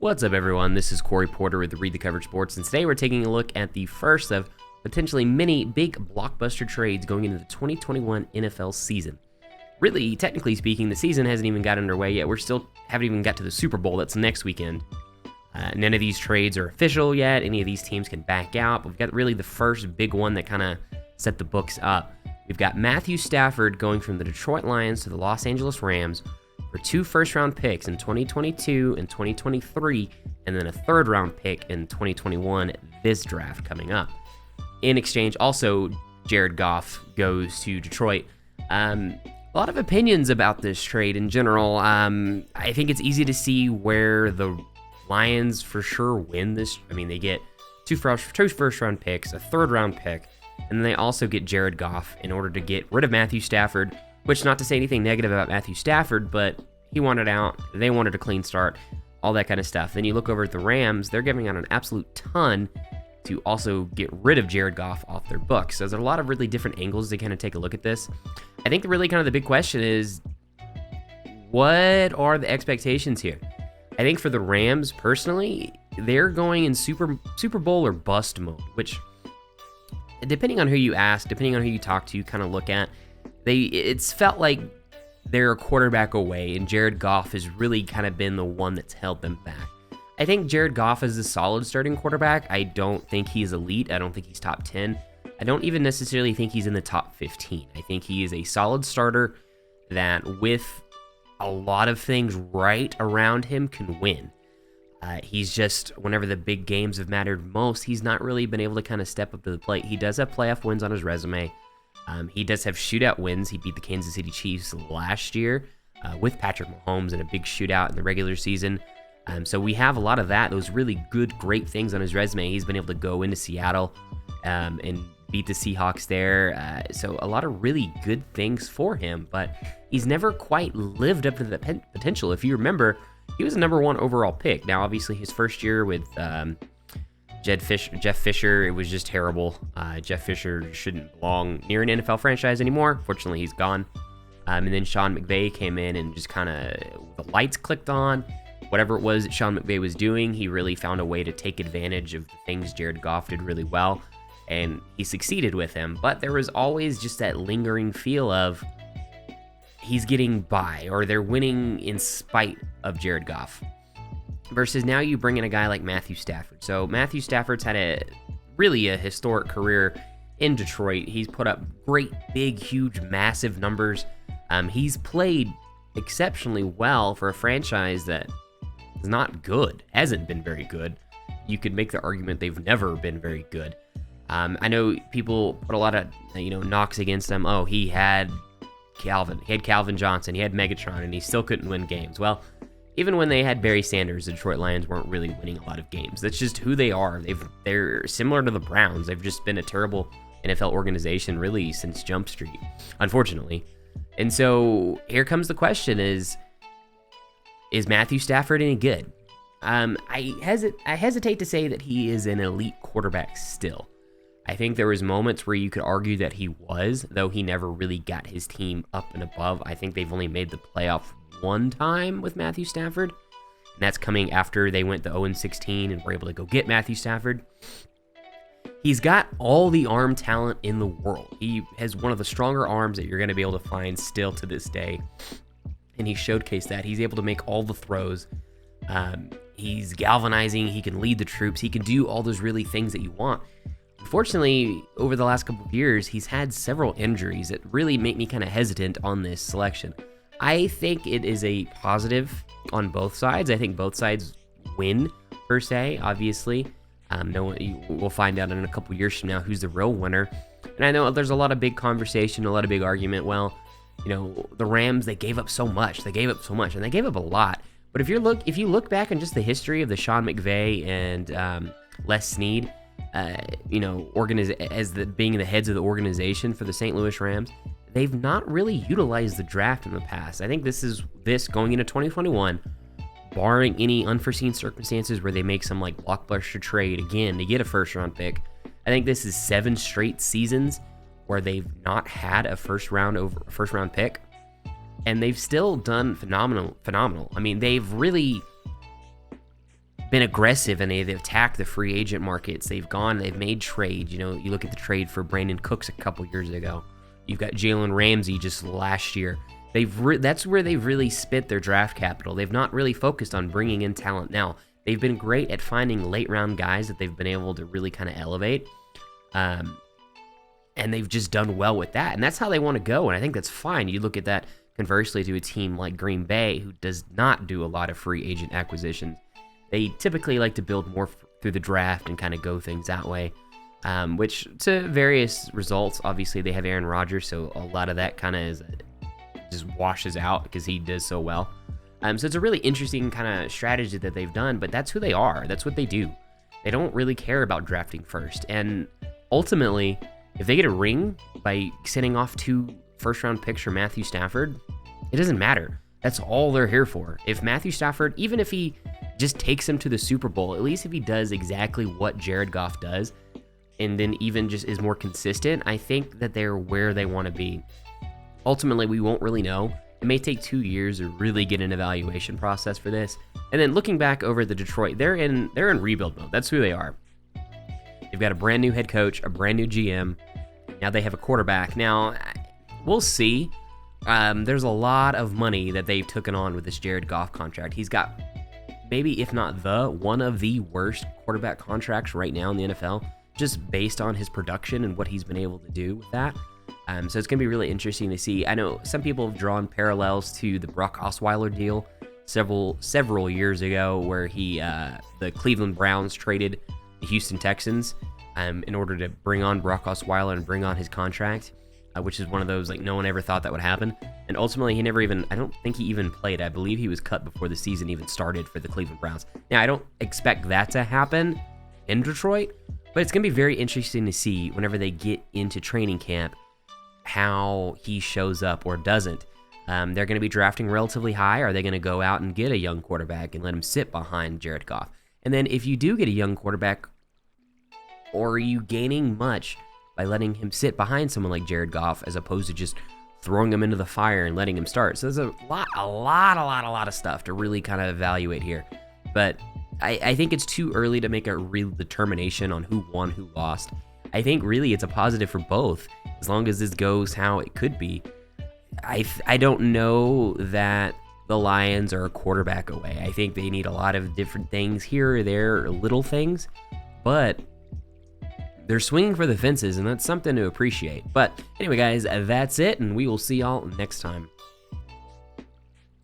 What's up, everyone? This is Corey Porter with Read the Coverage Sports, and today we're taking a look at the first of potentially many big blockbuster trades going into the 2021 NFL season. Really, technically speaking, the season hasn't even got underway yet. Haven't even got to the Super Bowl. That's next weekend. None of these trades are official yet. Any of these teams can back out. But we've got really the first big one that kind of set the books up. We've got Matthew Stafford going from the Detroit Lions to the Los Angeles Rams for 2 first-round picks in 2022 and 2023, and then a third-round pick in 2021, this draft coming up. In exchange, also, Jared Goff goes to Detroit. A lot of opinions about this trade in general. I think it's easy to see where the Lions for sure win this. I mean, they get two first-round picks, a third-round pick, and then they also get Jared Goff in order to get rid of Matthew Stafford, which, not to say anything negative about Matthew Stafford, but he wanted out, they wanted a clean start, all that kind of stuff. Then you look over at the Rams, they're giving out an absolute ton to also get rid of Jared Goff off their books. So there's a lot of really different angles to kind of take a look at this. I think really kind of the big question is, what are the expectations here? I think for the Rams, personally, they're going in Super Bowl or bust mode, which, depending on who you ask, depending on who you talk to, kind of look at, it's felt like they're a quarterback away, and Jared Goff has really kind of been the one that's held them back. I think Jared Goff is a solid starting quarterback. I don't think he's elite. I don't think he's top 10. I don't even necessarily think he's in the top 15. I think he is a solid starter that, with a lot of things right around him, can win. He's just, whenever the big games have mattered most, he's not really been able to kind of step up to the plate. He does have playoff wins on his resume. He does have shootout wins. He beat the Kansas City Chiefs last year with Patrick Mahomes in a big shootout in the regular season. So we have a lot of that, those really good, great things on his resume. He's been able to go into Seattle and beat the Seahawks there. So a lot of really good things for him, but he's never quite lived up to the potential. If you remember, he was a number 1 overall pick. Now, obviously, his first year with Jeff Fisher, it was just terrible. Jeff Fisher shouldn't belong near an NFL franchise anymore. Fortunately, he's gone. And then Sean McVay came in and just kind of, the lights clicked on. Whatever it was that Sean McVay was doing, he really found a way to take advantage of the things Jared Goff did really well, and he succeeded with him. But there was always just that lingering feel of he's getting by, or they're winning in spite of Jared Goff. Versus now you bring in a guy like Matthew Stafford. So Matthew Stafford's had a historic career in Detroit. He's put up great, big, huge, massive numbers. He's played exceptionally well for a franchise that is not good, hasn't been very good. You could make the argument they've never been very good. I know people put a lot of knocks against him. Oh, he had Calvin Johnson, he had Megatron, and he still couldn't win games. Well, even when they had Barry Sanders, the Detroit Lions weren't really winning a lot of games. That's just who they are. They're similar to the Browns. They've just been a terrible NFL organization really since Jump Street, unfortunately. And so here comes the question: Is Matthew Stafford any good? I hesitate to say that he is an elite quarterback still. I think there was moments where you could argue that he was, though he never really got his team up and above. I think they've only made the playoff one time with Matthew Stafford, and that's coming after they went to 0-16 and were able to go get Matthew Stafford. He's got all the arm talent in the world. He has one of the stronger arms that you're going to be able to find still to this day, and he showcased that. He's able to make all the throws. He's galvanizing. He can lead the troops. He can do all those really things that you want. Unfortunately, over the last couple of years, he's had several injuries that really make me kind of hesitant on this selection. I think it is a positive on both sides. I think both sides win, per se, obviously. We'll find out in a couple years from now who's the real winner. And I know there's a lot of big conversation, a lot of big argument. Well, the Rams, they gave up so much. And they gave up a lot. But if you look back on just the history of the Sean McVay and Les Snead, being the heads of the organization for the St. Louis Rams, they've not really utilized the draft in the past. I think this going into 2021, barring any unforeseen circumstances where they make some like blockbuster trade again to get a first round pick. I think this is 7 straight seasons where they've not had a first round pick, and they've still done phenomenal. I mean, they've really been aggressive and they've attacked the free agent markets. They've made trades. You look at the trade for Brandon Cooks a couple years ago. You've got Jalen Ramsey just last year. That's where they've really spent their draft capital. They've not really focused on bringing in talent. Now, they've been great at finding late round guys that they've been able to really kind of elevate. And they've just done well with that. And that's how they want to go. And I think that's fine. You look at that conversely to a team like Green Bay, who does not do a lot of free agent acquisitions. They typically like to build more through the draft and kind of go things that way, which to various results. Obviously, they have Aaron Rodgers, so a lot of that kind of just washes out because he does so well. So it's a really interesting kind of strategy that they've done, but that's who they are. That's what they do. They don't really care about drafting first. And ultimately, if they get a ring by sending off 2 first-round picks for Matthew Stafford, it doesn't matter. That's all they're here for. If Matthew Stafford, even if he just takes them to the Super Bowl, at least if he does exactly what Jared Goff does, and then even just is more consistent, I think that they're where they want to be. Ultimately, we won't really know. It may take 2 years to really get an evaluation process for this. And then looking back over the Detroit, they're in rebuild mode. That's who they are. They've got a brand new head coach, a brand new GM. Now they have a quarterback. Now, we'll see. There's a lot of money that they've taken on with this Jared Goff contract. He's got maybe, if not one of the worst quarterback contracts right now in the NFL, just based on his production and what he's been able to do with that. So it's going to be really interesting to see. I know some people have drawn parallels to the Brock Osweiler deal several years ago, where the Cleveland Browns traded the Houston Texans in order to bring on Brock Osweiler and bring on his contract, which is one of those, like, no one ever thought that would happen. And ultimately, I don't think he even played. I believe he was cut before the season even started for the Cleveland Browns. Now, I don't expect that to happen in Detroit, but it's going to be very interesting to see whenever they get into training camp how he shows up or doesn't. They're going to be drafting relatively high. Are they going to go out and get a young quarterback and let him sit behind Jared Goff? And then if you do get a young quarterback, or are you gaining much by letting him sit behind someone like Jared Goff as opposed to just throwing him into the fire and letting him start? So there's a lot of stuff to really kind of evaluate here. But I think it's too early to make a real determination on who won, who lost. I think really it's a positive for both, as long as this goes how it could be. I don't know that the Lions are a quarterback away. I think they need a lot of different things here or there, little things, but they're swinging for the fences, and that's something to appreciate. But anyway, guys, that's it, and we will see y'all next time.